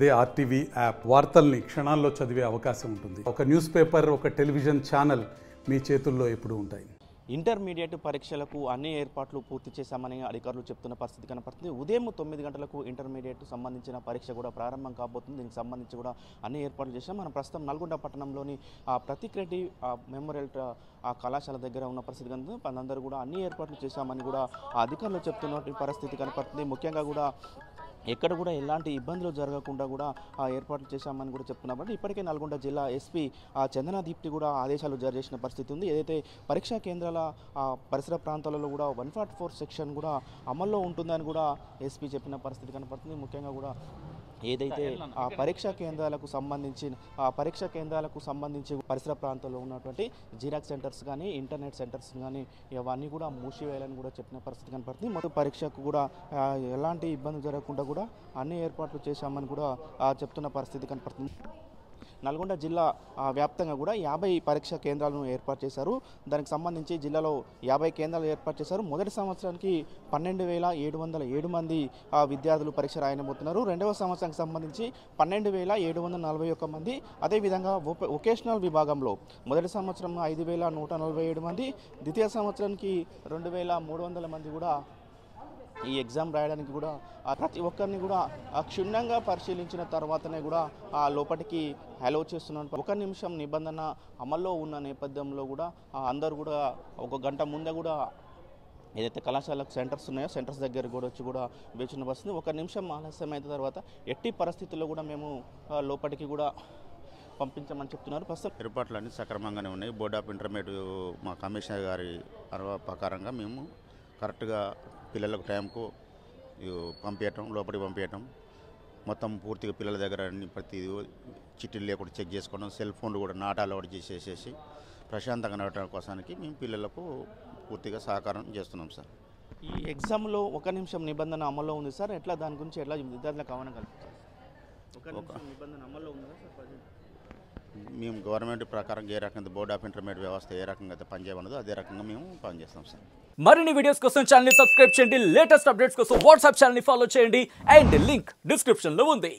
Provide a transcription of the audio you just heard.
అదే RTV app వార్తల్ని క్షణాల్లో చదివే అవకాశం ఉంటుంది. ఒక న్యూస్ పేపర్, ఒక టెలివిజన్ ఛానల్ మీ చేతుల్లో ఎప్పుడూ ఉంటాయి. ఇంటర్మీడియట్ పరీక్షలకు అన్ని ఏర్పాట్లు పూర్తి చేశామని అధికారులు చెప్తున్న పరిస్థితి కనపడుతుంది. ఉదయం 9 గంటలకు ఇంటర్మీడియట్ సంబంధించిన పరీక్ష కూడా ప్రారంభం కాబోతుంది. దీనికి సంబంధించి కూడా అన్ని ఏర్పాట్లు చేశాం. మనం ప్రస్తుతం నల్గొండ పట్టణంలోని ప్రతీక్ రెడ్డి మెమోరియల్ కళాశాల దగ్గర ఉన్న పరిస్థితి కనుక అందరూ కూడా అన్ని ఏర్పాట్లు చేశామని కూడా అధికారులు చెప్తున్న పరిస్థితి కనపడుతుంది. ముఖ్యంగా కూడా ఎక్కడ కూడా ఎలాంటి ఇబ్బందులు జరగకుండా కూడా ఏర్పాట్లు చేశామని కూడా చెప్తున్నారు. ఇప్పటికే నల్గొండ జిల్లా ఎస్పీ చందనా దీప్తి కూడా ఆదేశాలు జారీ చేసిన పరిస్థితి ఉంది. ఏదైతే పరీక్షా కేంద్రాల పరిసర ప్రాంతాలలో కూడా 144 సెక్షన్ కూడా అమల్లో ఉంటుందని కూడా ఎస్పీ చెప్పిన పరిస్థితి కనపడుతుంది. ముఖ్యంగా కూడా ఏదైతే పరీక్షా కేంద్రాలకు సంబంధించి పరిసర ప్రాంతాల్లో ఉన్నటువంటి జిరాక్స్ సెంటర్స్ కానీ ఇంటర్నెట్ సెంటర్స్ కానీ ఇవన్నీ కూడా మూసివేయాలని కూడా చెప్పిన పరిస్థితి కనపడుతుంది. మొత్తం పరీక్షకు కూడా ఎలాంటి ఇబ్బంది జరగకుండా కూడా అన్ని ఏర్పాట్లు చేశామని కూడా చెప్తున్న పరిస్థితి కనపడుతుంది. నల్గొండ జిల్లా వ్యాప్తంగా కూడా 50 పరీక్షా కేంద్రాలను ఏర్పాటు చేశారు. దానికి సంబంధించి జిల్లాలో 50 కేంద్రాలు ఏర్పాటు చేశారు. మొదటి సంవత్సరానికి 12,707 మంది విద్యార్థులు పరీక్ష రాయనబోతున్నారు. రెండవ సంవత్సరానికి సంబంధించి 12,741 మంది. అదేవిధంగా వొకేషనల్ విభాగంలో మొదటి సంవత్సరం 5,147 మంది, ద్వితీయ సంవత్సరానికి 2,300 మంది కూడా ఈ ఎగ్జామ్ రాయడానికి కూడా ప్రతి ఒక్కరిని కూడా క్షుణ్ణంగా పరిశీలించిన తర్వాతనే కూడా లోపలికి అలౌ చేస్తున్నారు. 1 నిమిషం నిబంధన అమల్లో ఉన్న నేపథ్యంలో కూడా అందరూ కూడా 1 గంట ముందే కూడా ఏదైతే కళాశాలకు సెంటర్స్ ఉన్నాయో సెంటర్స్ దగ్గర కూడా వచ్చి కూడా వేచిన వస్తుంది. 1 నిమిషం ఆలస్యం అయిన తర్వాత ఎట్టి పరిస్థితుల్లో కూడా మేము లోపలికి కూడా పంపించమని చెప్తున్నారు. ప్రస్తుతం ఏర్పాట్లు అన్నీ సక్రమంగానే ఉన్నాయి. బోర్డ్ ఆఫ్ ఇంటర్మీడియట్ మా కమిషనర్ గారి ప్రకారంగా మేము కరెక్ట్గా పిల్లలకు టైంకు లోపలికి పంపించటం, మొత్తం పూర్తిగా పిల్లల దగ్గర ప్రతి చిట్టీలు లేకుండా చెక్ చేసుకోవడం, సెల్ ఫోన్లు కూడా నాట్ అలౌడ్ చేసేసి ప్రశాంతంగా నడవడం కోసానికి మేము పిల్లలకు పూర్తిగా సహకారం చేస్తున్నాం సార్. ఈ ఎగ్జామ్లో 1 నిమిషం నిబంధన అమల్లో ఉంది సార్. ఎట్లా దాని గురించి ఎట్లా విద్యార్థులకు అవగాహన కల్పిస్తారు? 1 నిమిషం నిబంధన అమల్లో ఉందా సార్? మేము గవర్నమెంట్ ప్రకారం ఏ రకంగా బోర్డ్ ఆఫ్ ఇంటర్మీడియట్ వ్యవస్థ ఏ రకంగా అయితే పనిచేయమన్నదో అదే రకంగా మేము పనిచేస్తాం సార్. మరిన్ని వీడియోస్ కోసం ఛానల్ ని సబ్స్క్రైబ్ చేయండి. లేటెస్ట్ అప్డేట్స్ కోసం వాట్సాప్ ఛానల్ ని ఫాలో చేయండి. అండ్ లింక్ డిస్క్రిప్షన్ లో ఉంది.